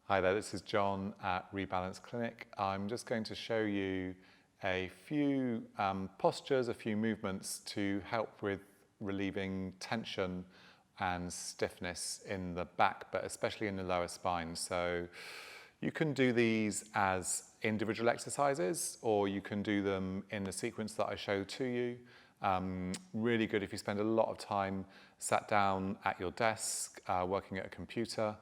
Hi there, this is John at Rebalance Clinic. I'm just going to show you a few postures, a few movements to help with relieving tension and stiffness in the back, but especially in the lower spine. So you can do these as individual exercises, or you can do them in the sequence that I show to you. Really good if you spend a lot of time sat down at your desk, working at a computer,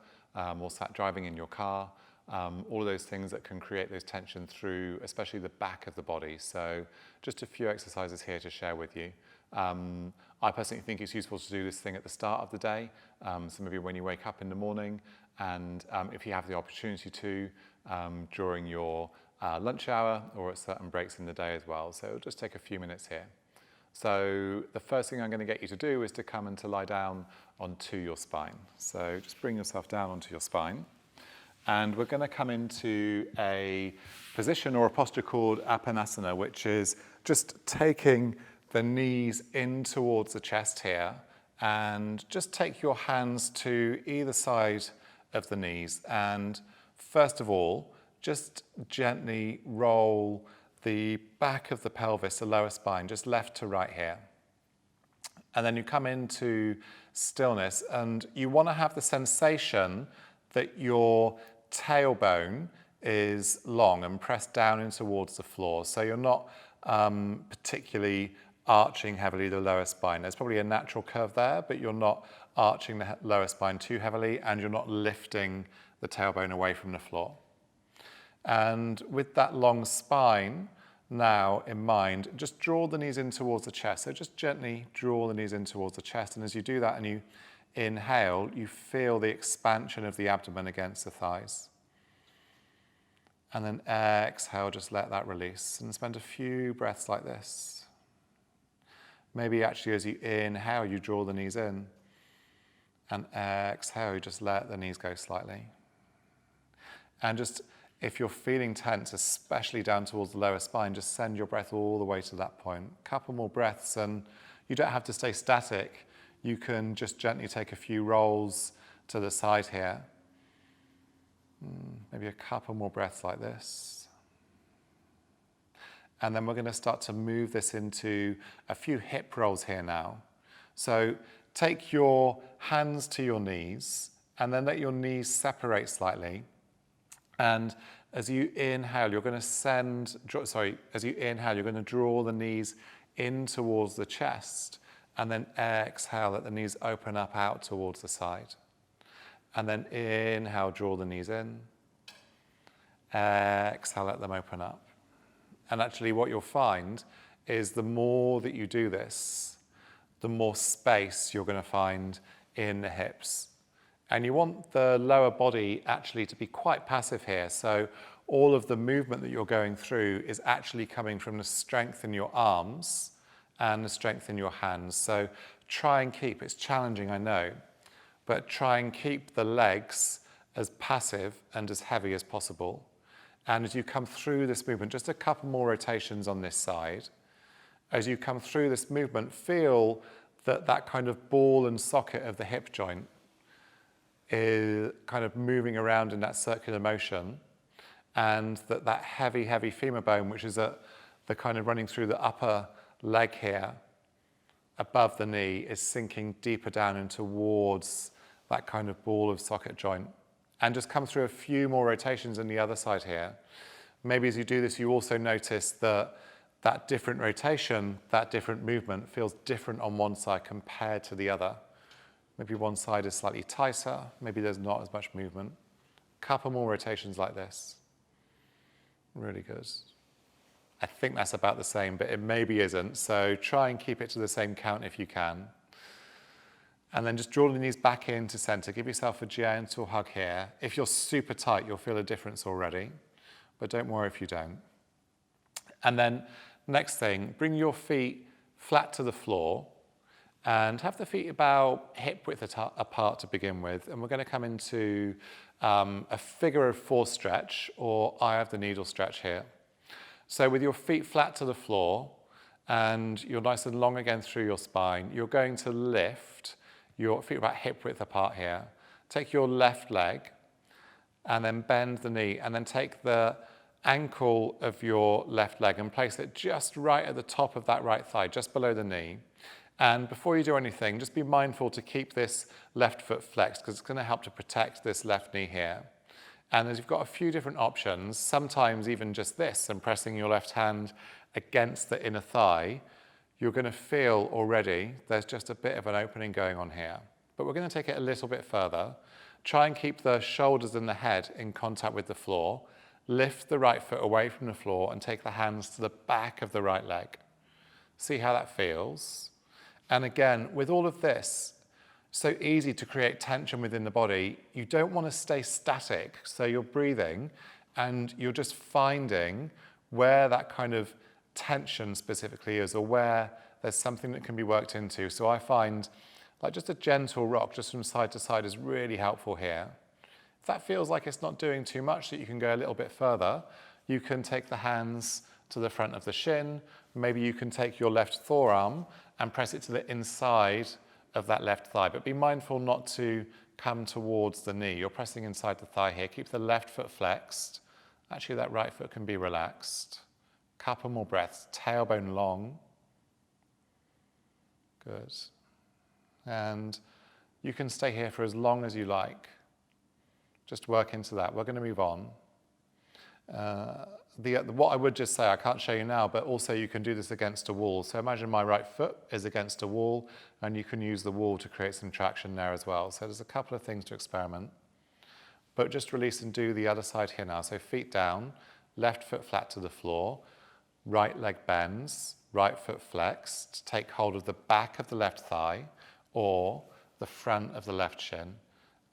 or sat driving in your car, all of those things that can create those tension through especially the back of the body. So just a few exercises here to share with you. I personally think it's useful to do this thing at the start of the day, so maybe when you wake up in the morning, and if you have the opportunity to during your lunch hour or at certain breaks in the day as well. So it'll just take a few minutes here. So the first thing I'm going to get you to do is to come and to lie down onto your spine. So just bring yourself down onto your spine. And we're going to come into a position or a posture called Apanasana, which is just taking the knees in towards the chest here, and just take your hands to either side of the knees. And first of all, just gently roll the back of the pelvis, the lower spine, just left to right here. And then you come into stillness, and you want to have the sensation that your tailbone is long and pressed down in towards the floor. So you're not particularly arching heavily the lower spine. There's probably a natural curve there, but you're not arching the lower spine too heavily, and you're not lifting the tailbone away from the floor. And with that long spine now in mind, just draw the knees in towards the chest. So just gently draw the knees in towards the chest. And as you do that and you inhale, you feel the expansion of the abdomen against the thighs. And then exhale, just let that release. And spend a few breaths like this. Maybe actually as you inhale, you draw the knees in. And exhale, you just let the knees go slightly. And just, if you're feeling tense, especially down towards the lower spine, just send your breath all the way to that point. A couple more breaths, and you don't have to stay static. You can just gently take a few rolls to the side here. Maybe a couple more breaths like this. And then we're going to start to move this into a few hip rolls here now. So take your hands to your knees, and then let your knees separate slightly. And as you inhale, you're going to draw the knees in towards the chest, and then exhale, let the knees open up out towards the side. And then inhale, draw the knees in. Exhale, let them open up. And actually what you'll find is the more that you do this, the more space you're going to find in the hips. And you want the lower body actually to be quite passive here. So all of the movement that you're going through is actually coming from the strength in your arms and the strength in your hands. So try and keep, it's challenging, I know, but try and keep the legs as passive and as heavy as possible. And as you come through this movement, just a couple more rotations on this side. As you come through this movement, feel that that kind of ball and socket of the hip joint is kind of moving around in that circular motion, and that heavy femur bone, which is the kind of running through the upper leg here above the knee, is sinking deeper down and towards that kind of ball of socket joint. And just come through a few more rotations on the other side here. Maybe as you do this, you also notice that that different rotation, that different movement feels different on one side compared to the other. Maybe one side is slightly tighter, maybe there's not as much movement. Couple more rotations like this. Really good. I think that's about the same, but it maybe isn't, so try and keep it to the same count if you can. And then just draw the knees back into center. Give yourself a gentle hug here. If you're super tight, you'll feel a difference already, but don't worry if you don't. And then next thing, bring your feet flat to the floor, and have the feet about hip width apart to begin with. And we're going to come into a figure of four stretch, or eye of the needle stretch here. So with your feet flat to the floor, and you're nice and long again through your spine, you're going to lift your feet about hip width apart here. Take your left leg and then bend the knee, and then take the ankle of your left leg and place it just right at the top of that right thigh, just below the knee. And before you do anything, just be mindful to keep this left foot flexed, because it's going to help to protect this left knee here. And as you've got a few different options, sometimes even just this, and pressing your left hand against the inner thigh, you're going to feel already there's just a bit of an opening going on here. But we're going to take it a little bit further. Try and keep the shoulders and the head in contact with the floor. Lift the right foot away from the floor and take the hands to the back of the right leg. See how that feels. And again, with all of this, so easy to create tension within the body, you don't want to stay static. So you're breathing and you're just finding where that kind of tension specifically is, or where there's something that can be worked into. So I find like just a gentle rock just from side to side is really helpful here. If that feels like it's not doing too much, that you can go a little bit further, you can take the hands to the front of the shin. Maybe you can take your left forearm and press it to the inside of that left thigh, but be mindful not to come towards the knee. You're pressing inside the thigh here. Keep the left foot flexed. Actually, that right foot can be relaxed. Couple more breaths, tailbone long. Good. And you can stay here for as long as you like. Just work into that. We're going to move on. What I would just say, I can't show you now, but also you can do this against a wall. So imagine my right foot is against a wall, and you can use the wall to create some traction there as well. So there's a couple of things to experiment. But just release and do the other side here now. So feet down, left foot flat to the floor, right leg bends, right foot flexed. Take hold of the back of the left thigh or the front of the left shin,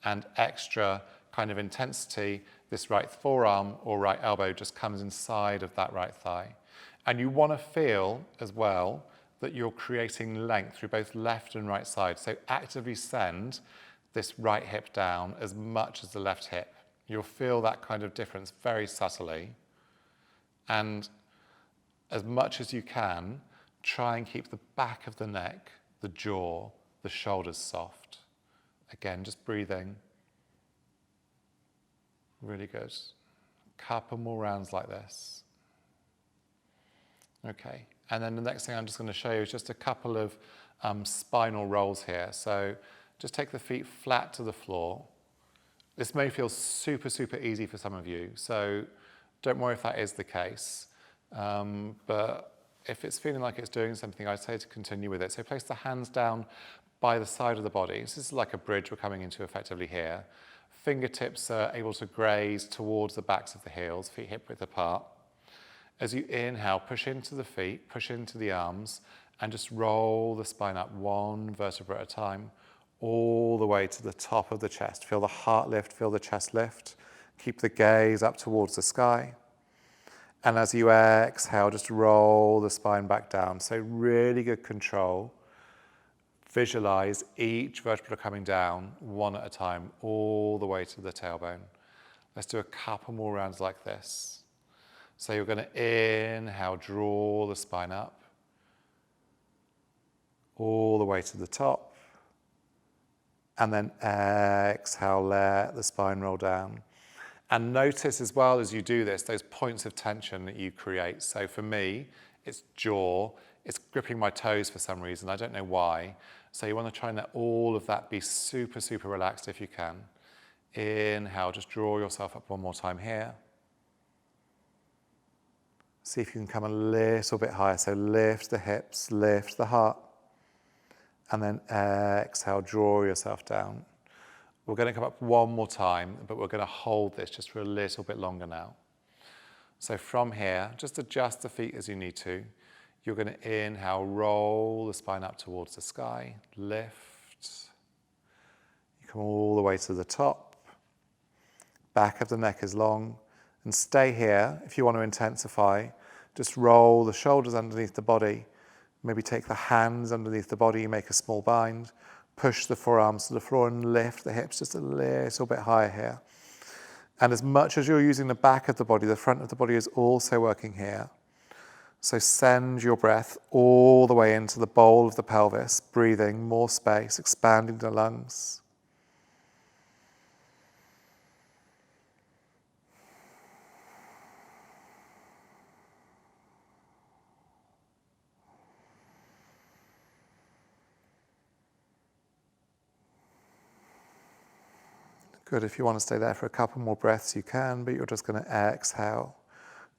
and extra kind of intensity, this right forearm or right elbow just comes inside of that right thigh. And you want to feel as well that you're creating length through both left and right side. So actively send this right hip down as much as the left hip. You'll feel that kind of difference very subtly. And as much as you can, try and keep the back of the neck, the jaw, the shoulders soft. Again, just breathing. Really good. Couple more rounds like this. Okay, and then the next thing I'm just going to show you is just a couple of spinal rolls here. So just take the feet flat to the floor. This may feel super, super easy for some of you, so don't worry if that is the case. But if it's feeling like it's doing something, I'd say to continue with it. So place the hands down by the side of the body. This is like a bridge we're coming into effectively here. Fingertips are able to graze towards the backs of the heels, feet hip width apart. As you inhale, push into the feet, push into the arms, and just roll the spine up one vertebra at a time, all the way to the top of the chest. Feel the heart lift, feel the chest lift. Keep the gaze up towards the sky. And as you exhale, just roll the spine back down. So really good control. Visualize each vertebra coming down one at a time, all the way to the tailbone. Let's do a couple more rounds like this. So you're going to inhale, draw the spine up, all the way to the top. And then exhale, let the spine roll down. And notice as well as you do this, those points of tension that you create. So for me, it's jaw. It's gripping my toes for some reason. I don't know why. So you want to try and let all of that be super, super relaxed if you can. Inhale, just draw yourself up one more time here. See if you can come a little bit higher. So lift the hips, lift the heart. And then exhale, draw yourself down. We're going to come up one more time, but we're going to hold this just for a little bit longer now. So from here, just adjust the feet as you need to. You're going to inhale, roll the spine up towards the sky, lift. You come all the way to the top. Back of the neck is long. And stay here. If you want to intensify, just roll the shoulders underneath the body. Maybe take the hands underneath the body, make a small bind. Push the forearms to the floor and lift the hips just a little bit higher here. And as much as you're using the back of the body, the front of the body is also working here. So send your breath all the way into the bowl of the pelvis, breathing more space, expanding the lungs. Good. If you want to stay there for a couple more breaths, you can, but you're just going to exhale.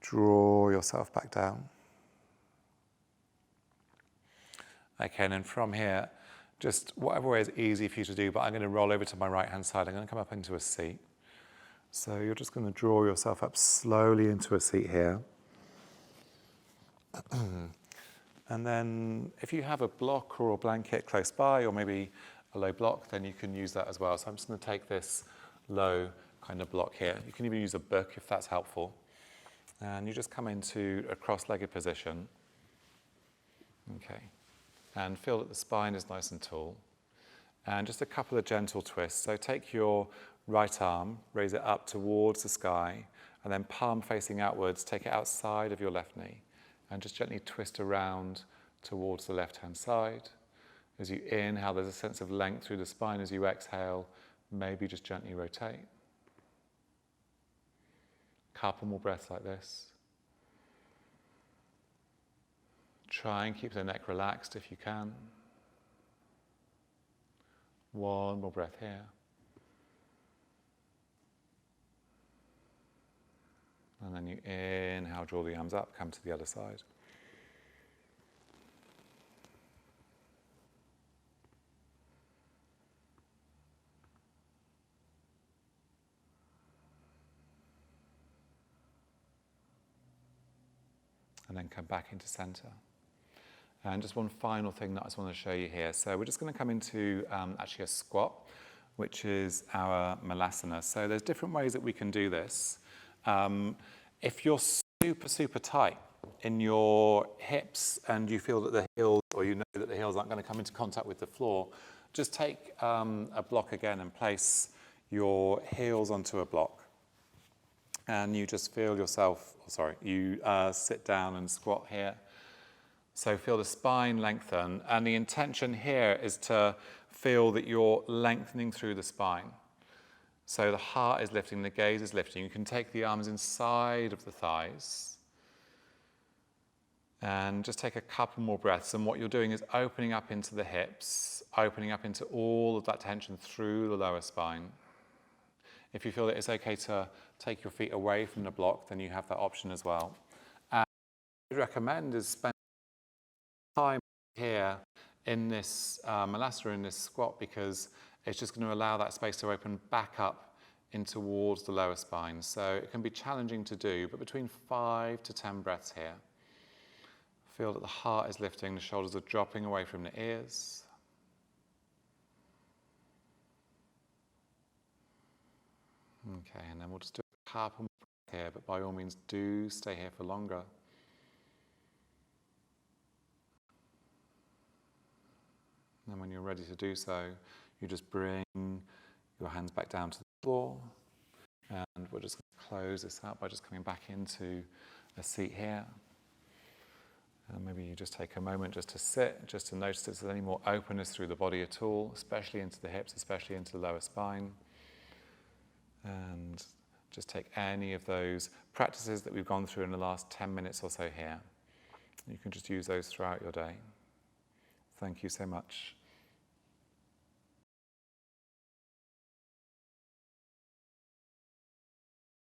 Draw yourself back down. Okay, and then from here, just whatever way is easy for you to do, but I'm going to roll over to my right-hand side. I'm going to come up into a seat. So you're just going to draw yourself up slowly into a seat here. And then if you have a block or a blanket close by, or maybe a low block, then you can use that as well. So I'm just going to take this low kind of block here. You can even use a book if that's helpful. And you just come into a cross-legged position. Okay. And feel that the spine is nice and tall. And just a couple of gentle twists. So take your right arm, raise it up towards the sky, and then palm facing outwards, take it outside of your left knee. And just gently twist around towards the left-hand side. As you inhale, there's a sense of length through the spine. As you exhale, maybe just gently rotate. Couple more breaths like this. Try and keep the neck relaxed if you can. One more breath here. And then you inhale, draw the arms up, come to the other side. And then come back into center. And just one final thing that I just want to show you here. So we're just going to come into actually a squat, which is our malasana. So there's different ways that we can do this. If you're super, super tight in your hips and you feel that the heels, or you know that the heels aren't going to come into contact with the floor, just take a block again and place your heels onto a block. And you just feel yourself, you sit down and squat here. So feel the spine lengthen. And the intention here is to feel that you're lengthening through the spine. So the heart is lifting, the gaze is lifting. You can take the arms inside of the thighs. And just take a couple more breaths. And what you're doing is opening up into the hips, opening up into all of that tension through the lower spine. If you feel that it's okay to take your feet away from the block, then you have that option as well. And what I recommend is spend time here in this malasana, in this squat, because it's just going to allow that space to open back up in towards the lower spine. So it can be challenging to do, but between 5 to 10 breaths here. Feel that the heart is lifting, the shoulders are dropping away from the ears. Okay, and then we'll just do a couple more breaths here, but by all means do stay here for longer. And when you're ready to do so, you just bring your hands back down to the floor. And we're just going to close this out by just coming back into a seat here. And maybe you just take a moment just to sit, just to notice if there's any more openness through the body at all, especially into the hips, especially into the lower spine. And just take any of those practices that we've gone through in the last 10 minutes or so here. You can just use those throughout your day. Thank you so much.